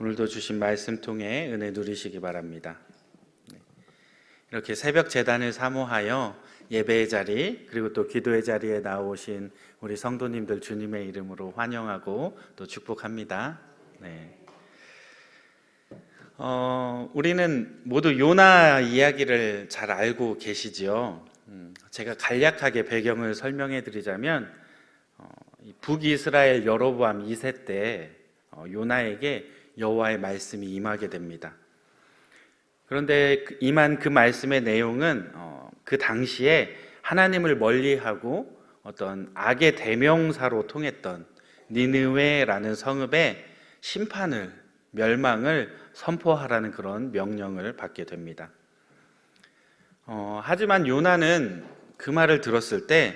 오늘도 주신 말씀 통해 은혜 누리시기 바랍니다. 이렇게 새벽 제단을 사모하여 예배의 자리 그리고 또 기도의 자리에 나오신 우리 성도님들 주님의 이름으로 환영하고 또 축복합니다. 우리는 모두 요나 이야기를 잘 알고 계시지요. 제가 간략하게 배경을 설명해 드리자면 북이스라엘 여로보암 2세 때 요나에게 여호와의 말씀이 임하게 됩니다. 그런데 임한 그 말씀의 내용은 그 당시에 하나님을 멀리하고 어떤 악의 대명사로 통했던 니느웨라는 성읍의 심판을, 멸망을 선포하라는 그런 명령을 받게 됩니다. 하지만 요나는 그 말을 들었을 때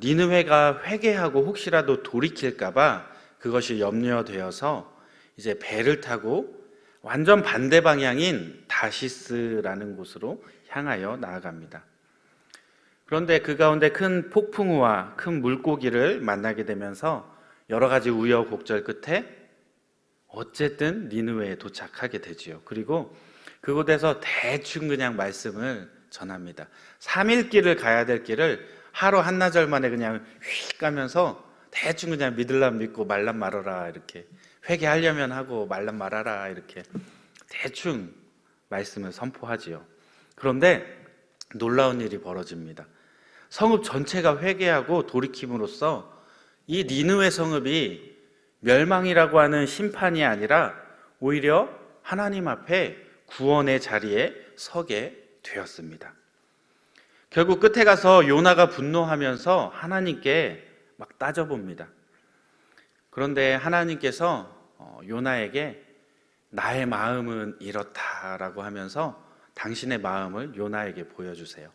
니느웨가 회개하고 혹시라도 돌이킬까봐 그것이 염려되어서 이제 배를 타고 완전 반대 방향인 다시스라는 곳으로 향하여 나아갑니다. 그런데 그 가운데 큰 폭풍우와 큰 물고기를 만나게 되면서 여러 가지 우여곡절 끝에 어쨌든 니느웨에 도착하게 되지요. 그리고 그곳에서 대충 그냥 말씀을 전합니다. 3일 길을 가야 될 길을 하루 한나절 만에 그냥 휙 가면서 대충 그냥 믿을람 믿고 말람 말아라 이렇게, 회개하려면 하고 말람 말아라 이렇게 대충 말씀을 선포하지요. 그런데 놀라운 일이 벌어집니다. 성읍 전체가 회개하고 돌이킴으로써 이 니느웨 성읍이 멸망이라고 하는 심판이 아니라 오히려 하나님 앞에 구원의 자리에 서게 되었습니다. 결국 끝에 가서 요나가 분노하면서 하나님께 막 따져봅니다. 그런데 하나님께서 요나에게 나의 마음은 이렇다라고 하면서 당신의 마음을 요나에게 보여주세요.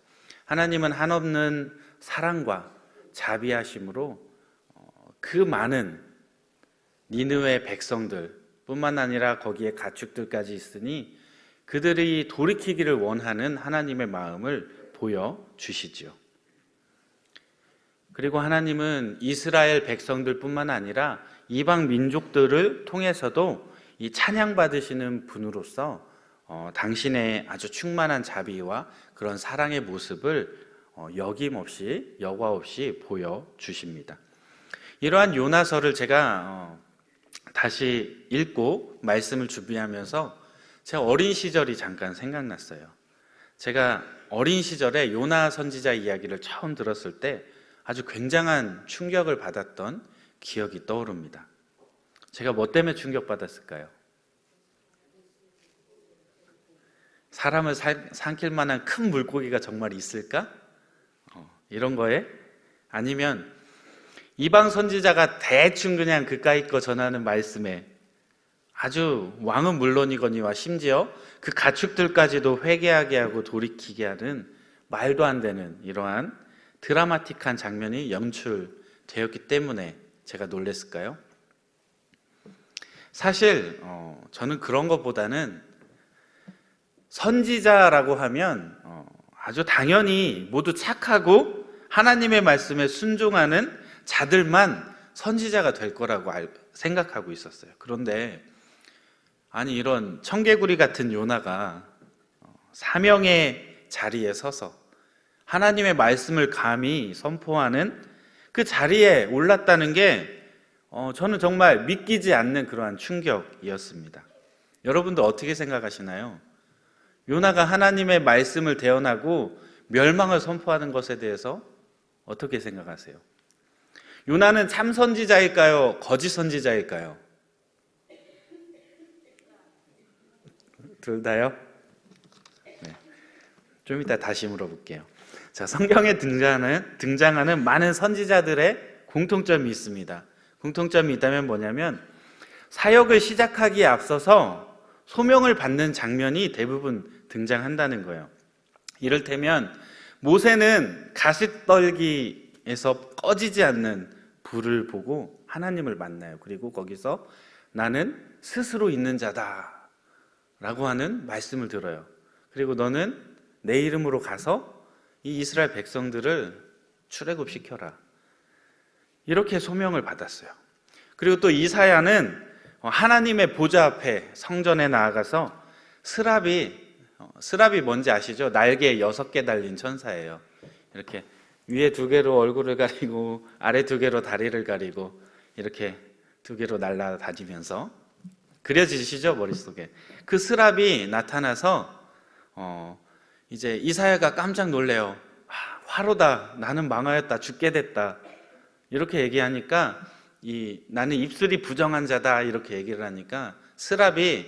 하나님은 한없는 사랑과 자비하심으로 그 많은 니느웨 백성들 뿐만 아니라 거기에 가축들까지 있으니 그들이 돌이키기를 원하는 하나님의 마음을 보여주시지요. 그리고 하나님은 이스라엘 백성들 뿐만 아니라 이방 민족들을 통해서도 이 찬양받으시는 분으로서 당신의 아주 충만한 자비와 그런 사랑의 모습을 여김없이 여과 없이 보여주십니다. 이러한 요나서를 제가 다시 읽고 말씀을 준비하면서 제 어린 시절이 잠깐 생각났어요. 제가 어린 시절에 요나 선지자 이야기를 처음 들었을 때 아주 굉장한 충격을 받았던 기억이 떠오릅니다. 제가 뭐 때문에 충격받았을까요? 사람을 삼킬 만한 큰 물고기가 정말 있을까? 이런 거에? 아니면 이방 선지자가 대충 그냥 그까이 거 전하는 말씀에 아주 왕은 물론이거니와 심지어 그 가축들까지도 회개하게 하고 돌이키게 하는 말도 안 되는 이러한 드라마틱한 장면이 연출되었기 때문에 제가 놀랐을까요? 사실 저는 그런 것보다는 선지자라고 하면 아주 당연히 모두 착하고 하나님의 말씀에 순종하는 자들만 선지자가 될 거라고 생각하고 있었어요. 그런데 아니 이런 청개구리 같은 요나가 사명의 자리에 서서 하나님의 말씀을 감히 선포하는 그 자리에 올랐다는 게 저는 정말 믿기지 않는 그러한 충격이었습니다. 여러분도 어떻게 생각하시나요? 요나가 하나님의 말씀을 대언하고 멸망을 선포하는 것에 대해서 어떻게 생각하세요? 요나는 참 선지자일까요? 거짓 선지자일까요? 둘 다요? 네. 좀 이따 다시 물어볼게요. 자, 성경에 등장하는 많은 선지자들의 공통점이 있습니다. 공통점이 있다면 뭐냐면 사역을 시작하기에 앞서서 소명을 받는 장면이 대부분 등장한다는 거예요. 이를테면 모세는 가시떨기에서 꺼지지 않는 불을 보고 하나님을 만나요. 그리고 거기서 나는 스스로 있는 자다 라고 하는 말씀을 들어요. 그리고 너는 내 이름으로 가서 이 이스라엘 백성들을 출애굽시켜라. 이렇게 소명을 받았어요. 그리고 또 이사야는 하나님의 보좌 앞에 성전에 나아가서 스랍이 뭔지 아시죠? 날개에 6개 달린 천사예요. 이렇게 위에 2개로 얼굴을 가리고 아래 2개로 다리를 가리고 이렇게 2개로 날아다니면서, 그려지시죠? 머릿속에. 그 스랍이 나타나서 이제 이사야가 깜짝 놀래요. 화로다, 나는 망하였다, 죽게 됐다, 이렇게 얘기하니까 나는 입술이 부정한 자다, 이렇게 얘기를 하니까 스랍이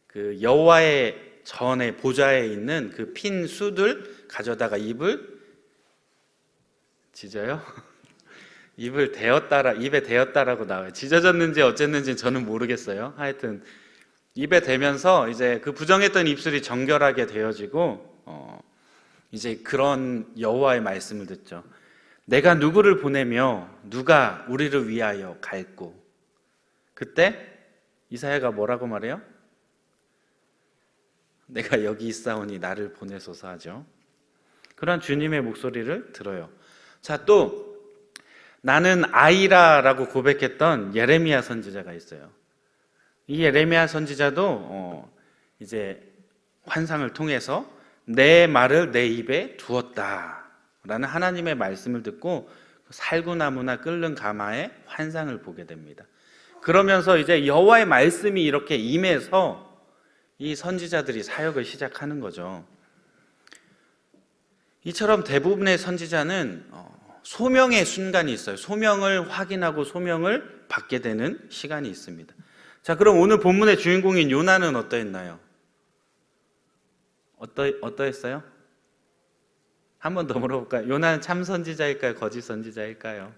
그 여호와의 전에 보좌에 있는 그 핀 숯을 가져다가 입을 찢어요? 입에 대었다라고 나와요. 찢어졌는지 어쨌는지 저는 모르겠어요. 하여튼 입에 대면서 이제 그 부정했던 입술이 정결하게 되어지고 이제 그런 여호와의 말씀을 듣죠. 내가 누구를 보내며 누가 우리를 위하여 갈고. 그때 이사야가 뭐라고 말해요? 내가 여기 있사오니 나를 보내소서 하죠. 그런 주님의 목소리를 들어요. 자, 또 나는 아이라라고 고백했던 예레미야 선지자가 있어요. 이 예레미야 선지자도 이제 환상을 통해서 내 말을 내 입에 두었다라는 하나님의 말씀을 듣고 살구나무나 끓는 가마의 환상을 보게 됩니다. 그러면서 이제 여호와의 말씀이 이렇게 임해서 이 선지자들이 사역을 시작하는 거죠. 이처럼 대부분의 선지자는 소명의 순간이 있어요. 소명을 확인하고 소명을 받게 되는 시간이 있습니다. 자, 그럼 오늘 본문의 주인공인 요나는 어떠했나요? 어떠했어요? 한 번 더 물어볼까요? 요나는 참 선지자일까요? 거짓 선지자일까요?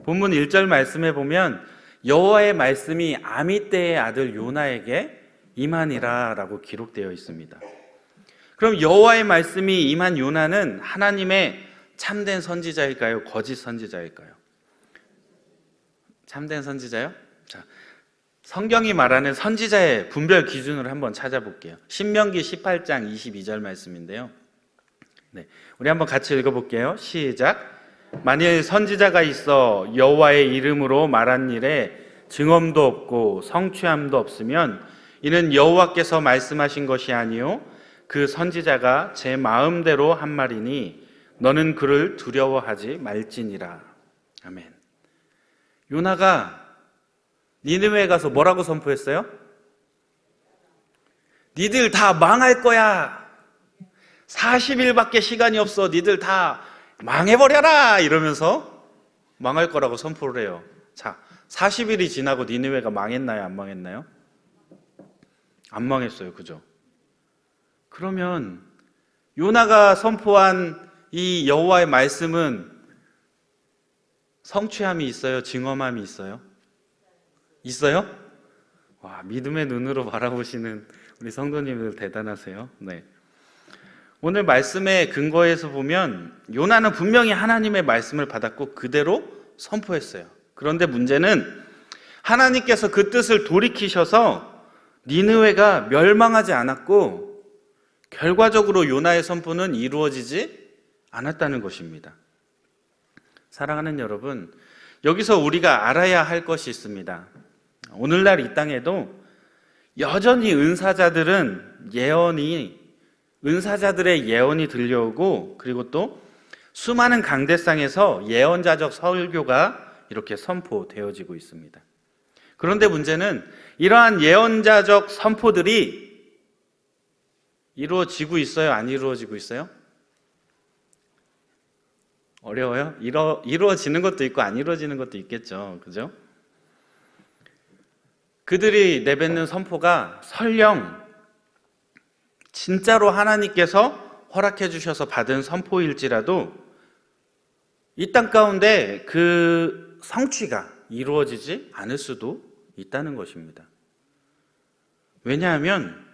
본문 1절 말씀에 보면 여호와의 말씀이 아미떼의 아들 요나에게 임하니라 라고 기록되어 있습니다. 그럼 여호와의 말씀이 임한 요나는 하나님의 참된 선지자일까요? 거짓 선지자일까요? 참된 선지자요? 자, 성경이 말하는 선지자의 분별 기준을 한번 찾아볼게요. 신명기 18장 22절 말씀인데요. 네, 우리 한번 같이 읽어볼게요. 시작. 만일 선지자가 있어 여호와의 이름으로 말한 일에 증언도 없고 성취함도 없으면 이는 여호와께서 말씀하신 것이 아니요 그 선지자가 제 마음대로 한 말이니 너는 그를 두려워하지 말지니라. 아멘. 요나가 니느웨에 가서 뭐라고 선포했어요? 니들 다 망할 거야. 40일밖에 시간이 없어. 니들 다 망해버려라 이러면서 망할 거라고 선포를 해요. 자, 40일이 지나고 니느웨가 망했나요? 안 망했나요? 안 망했어요. 그죠? 그러면 요나가 선포한 이 여호와의 말씀은 성취함이 있어요? 증언함이 있어요? 있어요? 와, 믿음의 눈으로 바라보시는 우리 성도님들 대단하세요. 네. 오늘 말씀의 근거에서 보면 요나는 분명히 하나님의 말씀을 받았고 그대로 선포했어요. 그런데 문제는 하나님께서 그 뜻을 돌이키셔서 니느웨가 멸망하지 않았고 결과적으로 요나의 선포는 이루어지지 않았다는 것입니다. 사랑하는 여러분, 여기서 우리가 알아야 할 것이 있습니다. 오늘날 이 땅에도 여전히 은사자들의 예언이 들려오고 그리고 또 수많은 강대상에서 예언자적 설교가 이렇게 선포되어지고 있습니다. 그런데 문제는 이러한 예언자적 선포들이 이루어지고 있어요? 안 이루어지고 있어요? 어려워요? 이루어지는 것도 있고 안 이루어지는 것도 있겠죠. 그죠? 그들이 내뱉는 선포가 설령 진짜로 하나님께서 허락해 주셔서 받은 선포일지라도 이 땅 가운데 그 성취가 이루어지지 않을 수도 있다는 것입니다. 왜냐하면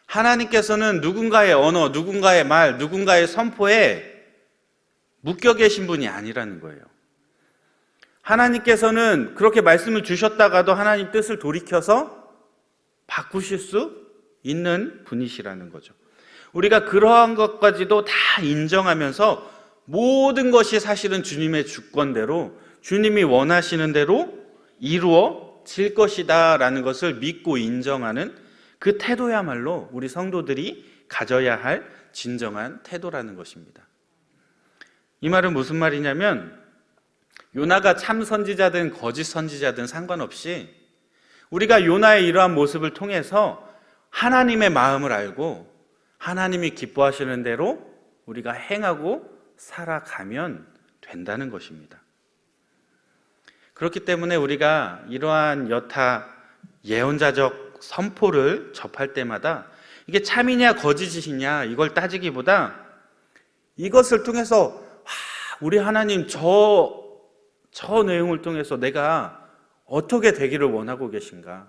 하나님께서는 누군가의 언어, 누군가의 말, 누군가의 선포에 묶여 계신 분이 아니라는 거예요. 하나님께서는 그렇게 말씀을 주셨다가도 하나님 뜻을 돌이켜서 바꾸실 수 있는 분이시라는 거죠. 우리가 그러한 것까지도 다 인정하면서 모든 것이 사실은 주님의 주권대로 주님이 원하시는 대로 이루어질 것이다 라는 것을 믿고 인정하는 그 태도야말로 우리 성도들이 가져야 할 진정한 태도라는 것입니다. 이 말은 무슨 말이냐면 요나가 참 선지자든 거짓 선지자든 상관없이 우리가 요나의 이러한 모습을 통해서 하나님의 마음을 알고 하나님이 기뻐하시는 대로 우리가 행하고 살아가면 된다는 것입니다. 그렇기 때문에 우리가 이러한 여타 예언자적 선포를 접할 때마다 이게 참이냐 거짓이냐 이걸 따지기보다 이것을 통해서 우리 하나님 저 내용을 통해서 내가 어떻게 되기를 원하고 계신가?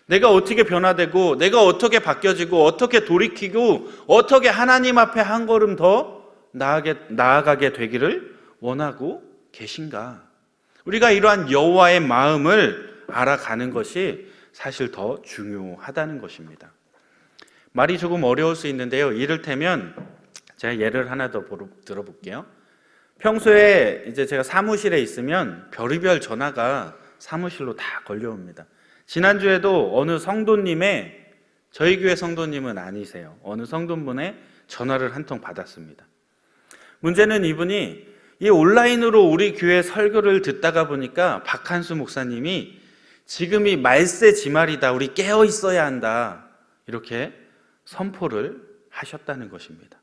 내가 어떻게 변화되고 내가 어떻게 바뀌어지고 어떻게 돌이키고 어떻게 하나님 앞에 한 걸음 더 나아가게 되기를 원하고 계신가? 우리가 이러한 여호와의 마음을 알아가는 것이 사실 더 중요하다는 것입니다. 말이 조금 어려울 수 있는데요. 이를테면 제가 예를 하나 더 들어볼게요. 평소에 이제 제가 사무실에 있으면 별의별 전화가 사무실로 다 걸려옵니다. 지난주에도 어느 성도님의, 저희 교회 성도님은 아니세요. 어느 성도분의 전화를 한 통 받았습니다. 문제는 이분이 이 온라인으로 우리 교회 설교를 듣다가 보니까 박한수 목사님이 지금이 말세 지말이다. 우리 깨어 있어야 한다. 이렇게 선포를 하셨다는 것입니다.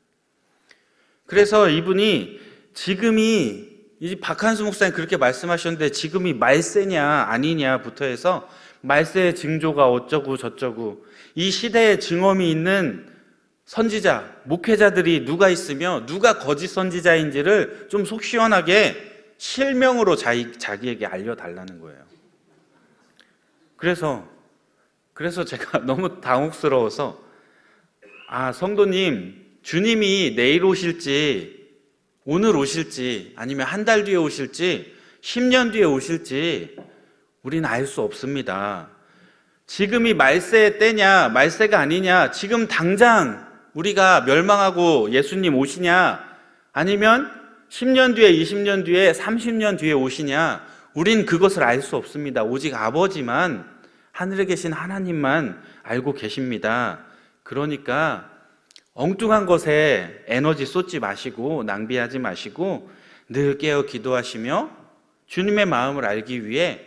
그래서 이분이 지금이 이 박한수 목사님 그렇게 말씀하셨는데 지금이 말세냐 아니냐부터 해서 말세의 징조가 어쩌고 저쩌고 이 시대에 증언이 있는 선지자, 목회자들이 누가 있으며 누가 거짓 선지자인지를 좀 속 시원하게 실명으로 자기에게 알려달라는 거예요. 그래서 제가 너무 당혹스러워서 성도님, 주님이 내일 오실지 오늘 오실지 아니면 한 달 뒤에 오실지 10년 뒤에 오실지 우리는 알 수 없습니다. 지금이 말세의 때냐 말세가 아니냐, 지금 당장 우리가 멸망하고 예수님 오시냐 아니면 10년 뒤에 20년 뒤에 30년 뒤에 오시냐, 우린 그것을 알 수 없습니다. 오직 아버지만, 하늘에 계신 하나님만 알고 계십니다. 그러니까 엉뚱한 것에 에너지 쏟지 마시고 낭비하지 마시고 늘 깨어 기도하시며 주님의 마음을 알기 위해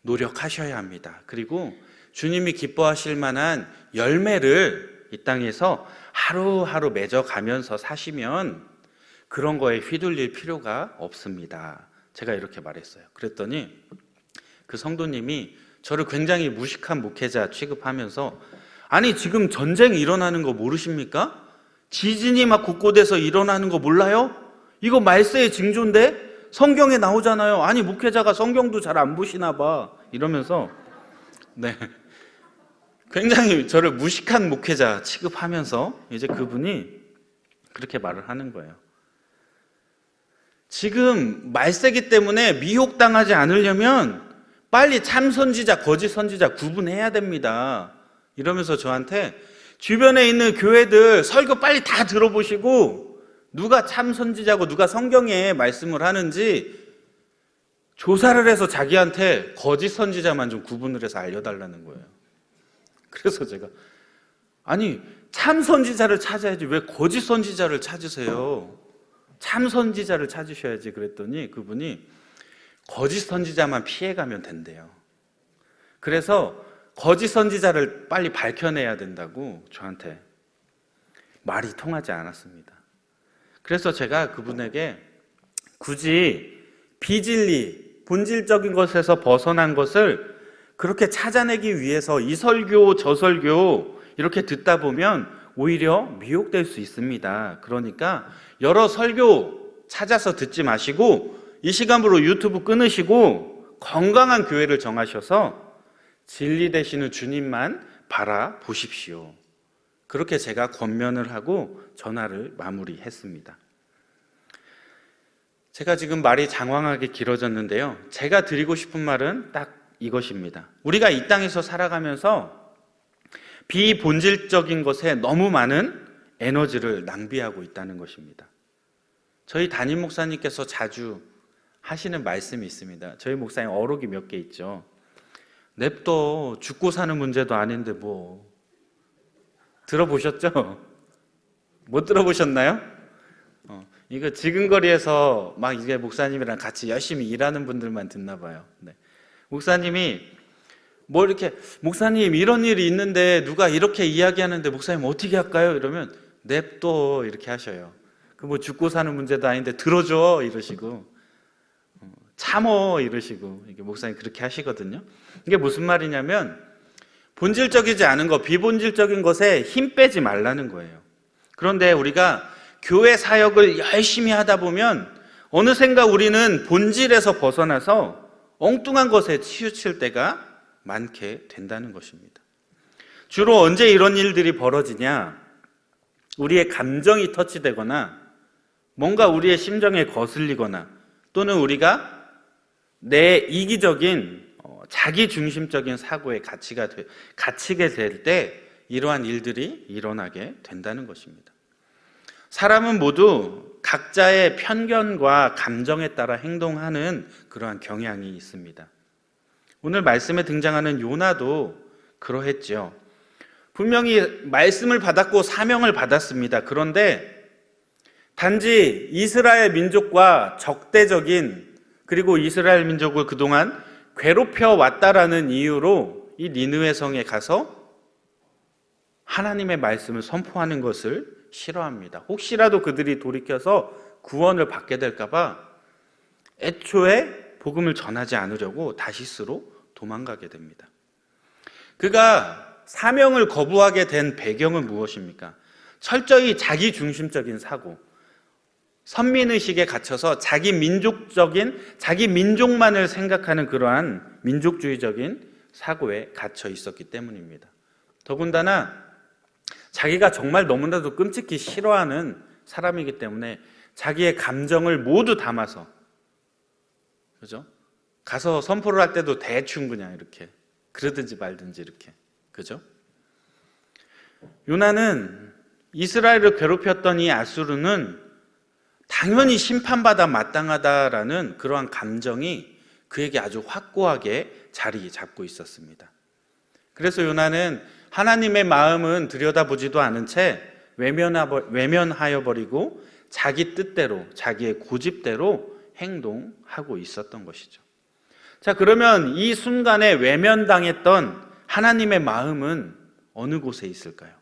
노력하셔야 합니다. 그리고 주님이 기뻐하실 만한 열매를 이 땅에서 하루하루 맺어가면서 사시면 그런 거에 휘둘릴 필요가 없습니다. 제가 이렇게 말했어요. 그랬더니 그 성도님이 저를 굉장히 무식한 목회자 취급하면서 아니 지금 전쟁 일어나는 거 모르십니까? 지진이 막 곳곳에서 일어나는 거 몰라요? 이거 말세의 징조인데 성경에 나오잖아요. 아니 목회자가 성경도 잘 안 보시나 봐 이러면서 굉장히 저를 무식한 목회자 취급하면서 이제 그분이 그렇게 말을 하는 거예요. 지금 말세기 때문에 미혹당하지 않으려면 빨리 참 선지자, 거짓 선지자 구분해야 됩니다. 이러면서 저한테 주변에 있는 교회들 설교 빨리 다 들어보시고 누가 참 선지자고 누가 성경에 말씀을 하는지 조사를 해서 자기한테 거짓 선지자만 좀 구분을 해서 알려달라는 거예요. 그래서 제가 아니 참 선지자를 찾아야지 왜 거짓 선지자를 찾으세요? 참 선지자를 찾으셔야지. 그랬더니 그분이 거짓 선지자만 피해가면 된대요. 그래서 거짓 선지자를 빨리 밝혀내야 된다고 저한테 말이 통하지 않았습니다. 그래서 제가 그분에게 굳이 비진리, 본질적인 것에서 벗어난 것을 그렇게 찾아내기 위해서 이 설교, 저 설교 이렇게 듣다 보면 오히려 미혹될 수 있습니다. 그러니까 여러 설교 찾아서 듣지 마시고 이 시간부로 유튜브 끊으시고 건강한 교회를 정하셔서 진리 되시는 주님만 바라보십시오. 그렇게 제가 권면을 하고 전화를 마무리했습니다. 제가 지금 말이 장황하게 길어졌는데요. 제가 드리고 싶은 말은 딱 이것입니다. 우리가 이 땅에서 살아가면서 비본질적인 것에 너무 많은 에너지를 낭비하고 있다는 것입니다. 저희 담임 목사님께서 자주 하시는 말씀이 있습니다. 저희 목사님 어록이 몇 개 있죠. 냅둬. 죽고 사는 문제도 아닌데 뭐. 들어보셨죠? 못 들어보셨나요? 이거 지근거리에서 막 이게 목사님이랑 같이 열심히 일하는 분들만 듣나 봐요. 네. 목사님이 뭐 이렇게 목사님 이런 일이 있는데 누가 이렇게 이야기하는데 목사님 어떻게 할까요? 이러면 냅둬 이렇게 하셔요. 그 뭐 죽고 사는 문제도 아닌데 들어줘 이러시고 참어 이러시고 이게 목사님 그렇게 하시거든요. 이게 무슨 말이냐면 본질적이지 않은 거, 비본질적인 것에 힘 빼지 말라는 거예요. 그런데 우리가 교회 사역을 열심히 하다 보면 어느샌가 우리는 본질에서 벗어나서 엉뚱한 것에 치우칠 때가 많게 된다는 것입니다. 주로 언제 이런 일들이 벌어지냐? 우리의 감정이 터치되거나 뭔가 우리의 심정에 거슬리거나 또는 우리가 내 이기적인 자기 중심적인 사고에 갇히게 될 때 이러한 일들이 일어나게 된다는 것입니다. 사람은 모두 각자의 편견과 감정에 따라 행동하는 그러한 경향이 있습니다. 오늘 말씀에 등장하는 요나도 그러했죠. 분명히 말씀을 받았고 사명을 받았습니다. 그런데 단지 이스라엘 민족과 적대적인 그리고 이스라엘 민족을 그동안 괴롭혀 왔다라는 이유로 이 니느웨 성에 가서 하나님의 말씀을 선포하는 것을 싫어합니다. 혹시라도 그들이 돌이켜서 구원을 받게 될까 봐 애초에 복음을 전하지 않으려고 다시스로 도망가게 됩니다. 그가 사명을 거부하게 된 배경은 무엇입니까? 철저히 자기 중심적인 사고, 선민의식에 갇혀서 자기 민족만을 생각하는 그러한 민족주의적인 사고에 갇혀 있었기 때문입니다. 더군다나 자기가 정말 너무나도 끔찍히 싫어하는 사람이기 때문에 자기의 감정을 모두 담아서, 그죠? 가서 선포를 할 때도 대충 그냥 이렇게 그러든지 말든지 이렇게, 그죠? 요나는 이스라엘을 괴롭혔던 이 아수르는 당연히 심판받아 마땅하다라는 그러한 감정이 그에게 아주 확고하게 자리 잡고 있었습니다. 그래서 요나는 하나님의 마음은 들여다보지도 않은 채 외면하여 버리고 자기 뜻대로, 자기의 고집대로 행동하고 있었던 것이죠. 자, 그러면 이 순간에 외면당했던 하나님의 마음은 어느 곳에 있을까요?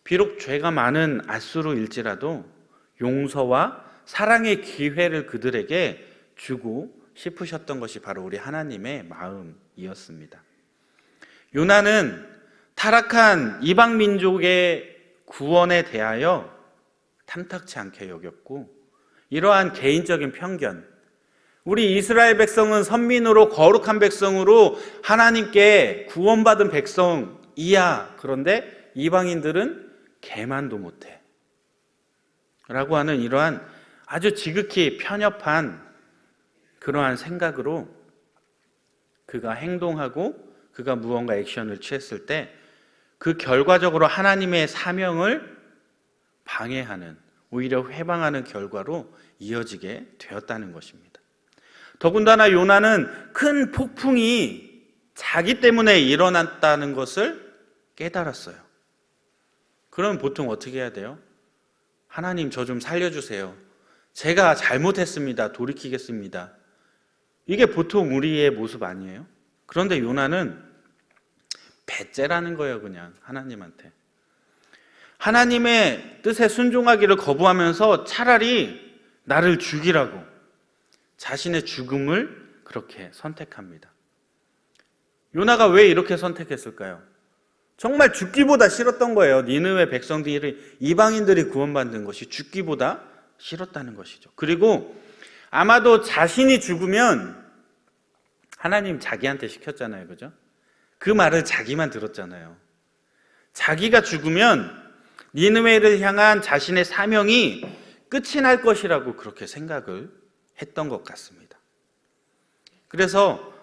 비록 죄가 많은 아수르일지라도 용서와 사랑의 기회를 그들에게 주고 싶으셨던 것이 바로 우리 하나님의 마음이었습니다. 요나는 타락한 이방 민족의 구원에 대하여 탐탁치 않게 여겼고 이러한 개인적인 편견, 우리 이스라엘 백성은 선민으로 거룩한 백성으로 하나님께 구원받은 백성이야. 그런데 이방인들은 개만도 못해 라고 하는 이러한 아주 지극히 편협한 그러한 생각으로 그가 행동하고 그가 무언가 액션을 취했을 때 그 결과적으로 하나님의 사명을 방해하는, 오히려 회방하는 결과로 이어지게 되었다는 것입니다. 더군다나 요나는 큰 폭풍이 자기 때문에 일어났다는 것을 깨달았어요. 그럼 보통 어떻게 해야 돼요? 하나님 저 좀 살려주세요. 제가 잘못했습니다. 돌이키겠습니다. 이게 보통 우리의 모습 아니에요? 그런데 요나는 배째라는 거예요. 그냥 하나님한테. 하나님의 뜻에 순종하기를 거부하면서 차라리 나를 죽이라고 자신의 죽음을 그렇게 선택합니다. 요나가 왜 이렇게 선택했을까요? 정말 죽기보다 싫었던 거예요. 니느웨 백성들이, 이방인들이 구원받는 것이 죽기보다 싫었다는 것이죠. 그리고 아마도 자신이 죽으면 하나님 자기한테 시켰잖아요. 그죠? 그 말을 자기만 들었잖아요. 자기가 죽으면 니느웨를 향한 자신의 사명이 끝이 날 것이라고 그렇게 생각을 했던 것 같습니다. 그래서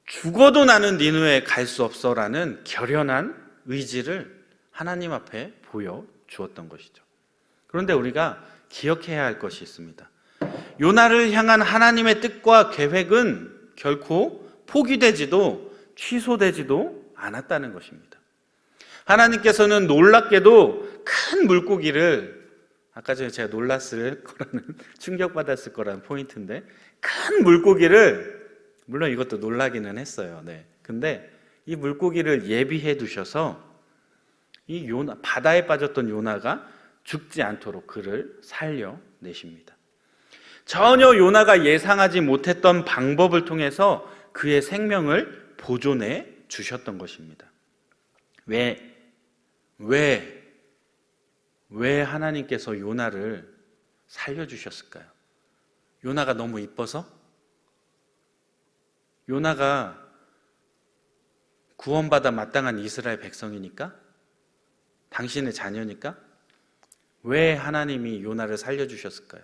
죽어도 나는 니느웨에 갈 수 없어라는 결연한 의지를 하나님 앞에 보여주었던 것이죠. 그런데 우리가 기억해야 할 것이 있습니다. 요나를 향한 하나님의 뜻과 계획은 결코 포기되지도 취소되지도 않았다는 것입니다. 하나님께서는 놀랍게도 큰 물고기를, 아까 전에 제가 놀랐을 거라는 충격받았을 거라는 포인트인데, 큰 물고기를, 물론 이것도 놀라기는 했어요. 네. 근데 이 물고기를 예비해 두셔서 이 요나, 바다에 빠졌던 요나가 죽지 않도록 그를 살려내십니다. 전혀 요나가 예상하지 못했던 방법을 통해서 그의 생명을 보존해 주셨던 것입니다. 왜 하나님께서 요나를 살려주셨을까요? 요나가 너무 이뻐서? 요나가 구원받아 마땅한 이스라엘 백성이니까? 당신의 자녀니까? 왜 하나님이 요나를 살려주셨을까요?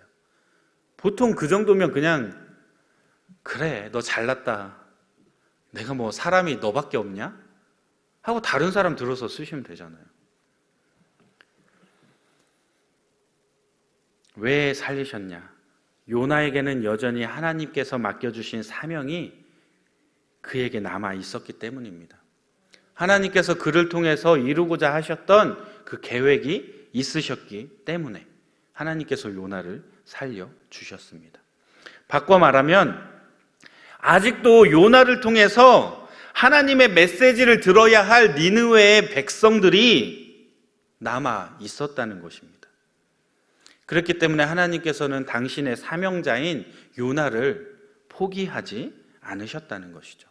보통 그 정도면 그냥, 그래, 너 잘났다, 내가 뭐 사람이 너밖에 없냐? 하고 다른 사람 들어서 쓰시면 되잖아요. 왜 살리셨냐? 요나에게는 여전히 하나님께서 맡겨주신 사명이 그에게 남아 있었기 때문입니다. 하나님께서 그를 통해서 이루고자 하셨던 그 계획이 있으셨기 때문에 하나님께서 요나를 살려주셨습니다. 바꿔 말하면 아직도 요나를 통해서 하나님의 메시지를 들어야 할 니느웨의 백성들이 남아 있었다는 것입니다. 그렇기 때문에 하나님께서는 당신의 사명자인 요나를 포기하지 않으셨다는 것이죠.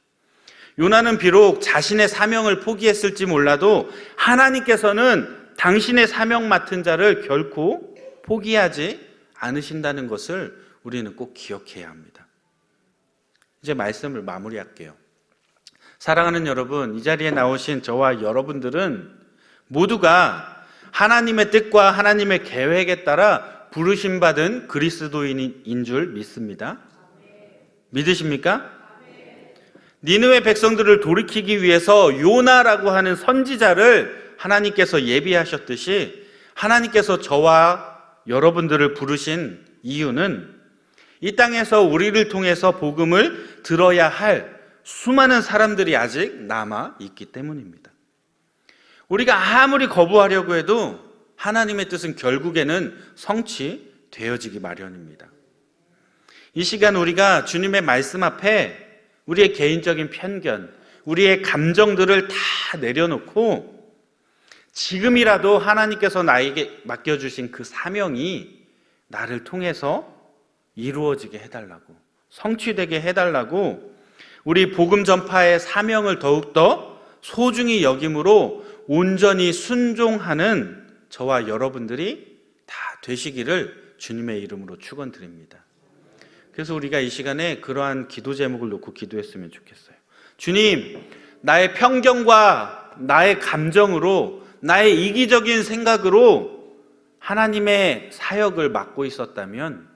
요나는 비록 자신의 사명을 포기했을지 몰라도 하나님께서는 당신의 사명 맡은 자를 결코 포기하지 않으신다는 것을 우리는 꼭 기억해야 합니다. 이제 말씀을 마무리할게요. 사랑하는 여러분, 이 자리에 나오신 저와 여러분들은 모두가 하나님의 뜻과 하나님의 계획에 따라 부르심받은 그리스도인인 줄 믿습니다. 믿으십니까? 니느웨 백성들을 돌이키기 위해서 요나라고 하는 선지자를 하나님께서 예비하셨듯이 하나님께서 저와 여러분들을 부르신 이유는 이 땅에서 우리를 통해서 복음을 들어야 할 수많은 사람들이 아직 남아 있기 때문입니다. 우리가 아무리 거부하려고 해도 하나님의 뜻은 결국에는 성취되어지기 마련입니다. 이 시간 우리가 주님의 말씀 앞에 우리의 개인적인 편견, 우리의 감정들을 다 내려놓고 지금이라도 하나님께서 나에게 맡겨주신 그 사명이 나를 통해서 이루어지게 해달라고, 성취되게 해달라고 우리 복음 전파의 사명을 더욱더 소중히 여김으로 온전히 순종하는 저와 여러분들이 다 되시기를 주님의 이름으로 축원드립니다. 그래서 우리가 이 시간에 그러한 기도 제목을 놓고 기도했으면 좋겠어요. 주님, 나의 편견과 나의 감정으로, 나의 이기적인 생각으로 하나님의 사역을 맡고 있었다면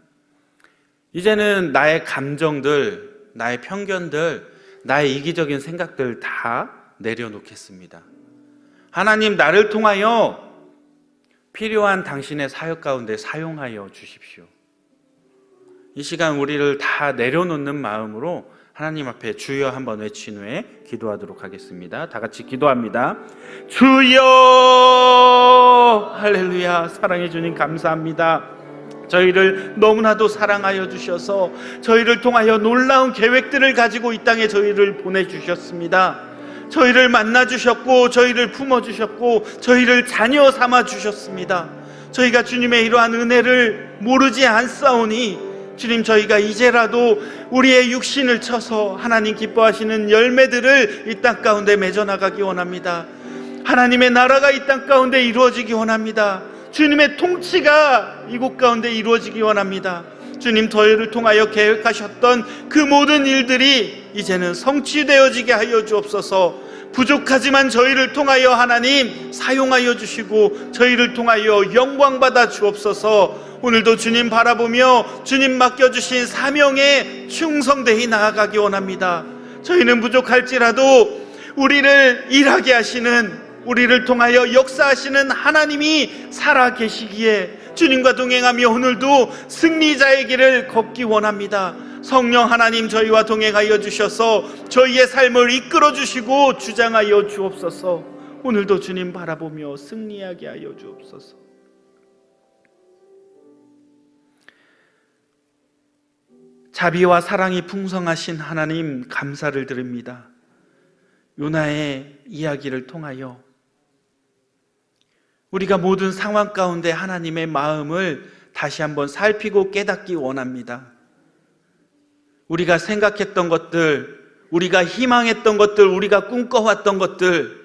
이제는 나의 감정들, 나의 편견들, 나의 이기적인 생각들 다 내려놓겠습니다. 하나님, 나를 통하여 필요한 당신의 사역 가운데 사용하여 주십시오. 이 시간 우리를 다 내려놓는 마음으로 하나님 앞에 주여 한번 외친 후에 기도하도록 하겠습니다. 다 같이 기도합니다. 주여! 할렐루야. 사랑해 주님 감사합니다. 저희를 너무나도 사랑하여 주셔서 저희를 통하여 놀라운 계획들을 가지고 이 땅에 저희를 보내주셨습니다. 저희를 만나주셨고 저희를 품어주셨고 저희를 자녀 삼아주셨습니다. 저희가 주님의 이러한 은혜를 모르지 않사오니 주님, 저희가 이제라도 우리의 육신을 쳐서 하나님 기뻐하시는 열매들을 이 땅 가운데 맺어나가기 원합니다. 하나님의 나라가 이 땅 가운데 이루어지기 원합니다. 주님의 통치가 이곳 가운데 이루어지기 원합니다. 주님, 저희를 통하여 계획하셨던 그 모든 일들이 이제는 성취되어지게 하여 주옵소서. 부족하지만 저희를 통하여 하나님 사용하여 주시고 저희를 통하여 영광받아 주옵소서. 오늘도 주님 바라보며 주님 맡겨주신 사명에 충성되이 나아가기 원합니다. 저희는 부족할지라도 우리를 일하게 하시는, 우리를 통하여 역사하시는 하나님이 살아 계시기에 주님과 동행하며 오늘도 승리자의 길을 걷기 원합니다. 성령 하나님 저희와 동행하여 주셔서 저희의 삶을 이끌어 주시고 주장하여 주옵소서. 오늘도 주님 바라보며 승리하게 하여 주옵소서. 자비와 사랑이 풍성하신 하나님 감사를 드립니다. 요나의 이야기를 통하여 우리가 모든 상황 가운데 하나님의 마음을 다시 한번 살피고 깨닫기 원합니다. 우리가 생각했던 것들, 우리가 희망했던 것들, 우리가 꿈꿔왔던 것들,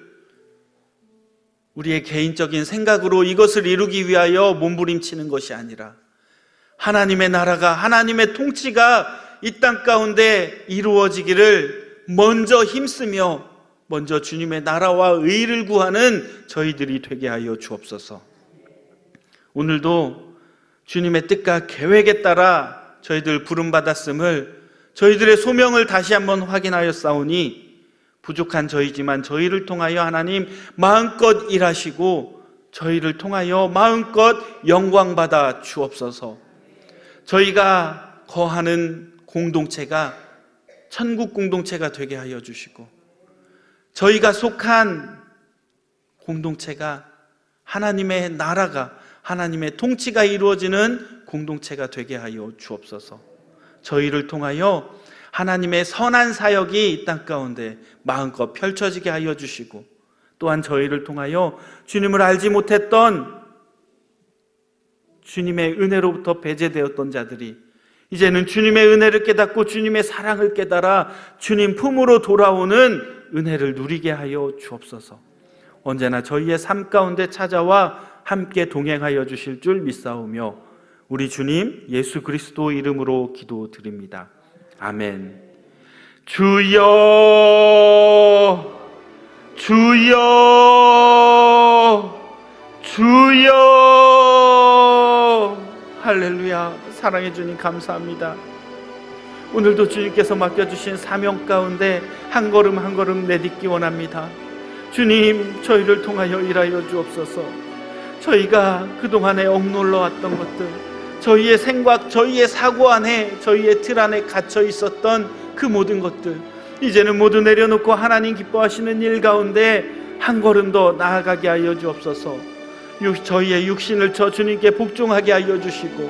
우리의 개인적인 생각으로 이것을 이루기 위하여 몸부림치는 것이 아니라 하나님의 나라가, 하나님의 통치가 이 땅 가운데 이루어지기를 먼저 힘쓰며 먼저 주님의 나라와 의를 구하는 저희들이 되게 하여 주옵소서. 오늘도 주님의 뜻과 계획에 따라 저희들 부름받았음을, 저희들의 소명을 다시 한번 확인하여 싸우니 부족한 저희지만 저희를 통하여 하나님 마음껏 일하시고 저희를 통하여 마음껏 영광받아 주옵소서. 저희가 거하는 공동체가 천국 공동체가 되게 하여 주시고 저희가 속한 공동체가 하나님의 나라가, 하나님의 통치가 이루어지는 공동체가 되게 하여 주옵소서. 저희를 통하여 하나님의 선한 사역이 이 땅 가운데 마음껏 펼쳐지게 하여 주시고 또한 저희를 통하여 주님을 알지 못했던 주님의 은혜로부터 배제되었던 자들이 이제는 주님의 은혜를 깨닫고 주님의 사랑을 깨달아 주님 품으로 돌아오는 은혜를 누리게 하여 주옵소서. 언제나 저희의 삶 가운데 찾아와 함께 동행하여 주실 줄 믿사오며 우리 주님 예수 그리스도 이름으로 기도드립니다. 아멘. 주여, 주여, 주여. 할렐루야. 사랑해 주님 감사합니다. 오늘도 주님께서 맡겨주신 사명 가운데 한 걸음 한 걸음 내딛기 원합니다. 주님, 저희를 통하여 일하여 주옵소서. 저희가 그동안에 억눌러 왔던 것들, 저희의 생각, 저희의 사고 안에, 저희의 틀 안에 갇혀 있었던 그 모든 것들 이제는 모두 내려놓고 하나님 기뻐하시는 일 가운데 한 걸음 더 나아가게 하여 주옵소서. 저희의 육신을 저 주님께 복종하게 하여 주시고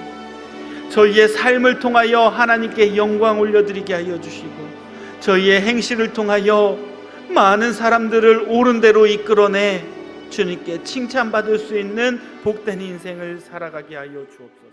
저희의 삶을 통하여 하나님께 영광 올려드리게 하여 주시고 저희의 행실을 통하여 많은 사람들을 옳은 대로 이끌어내 주님께 칭찬받을 수 있는 복된 인생을 살아가게 하여 주옵소서.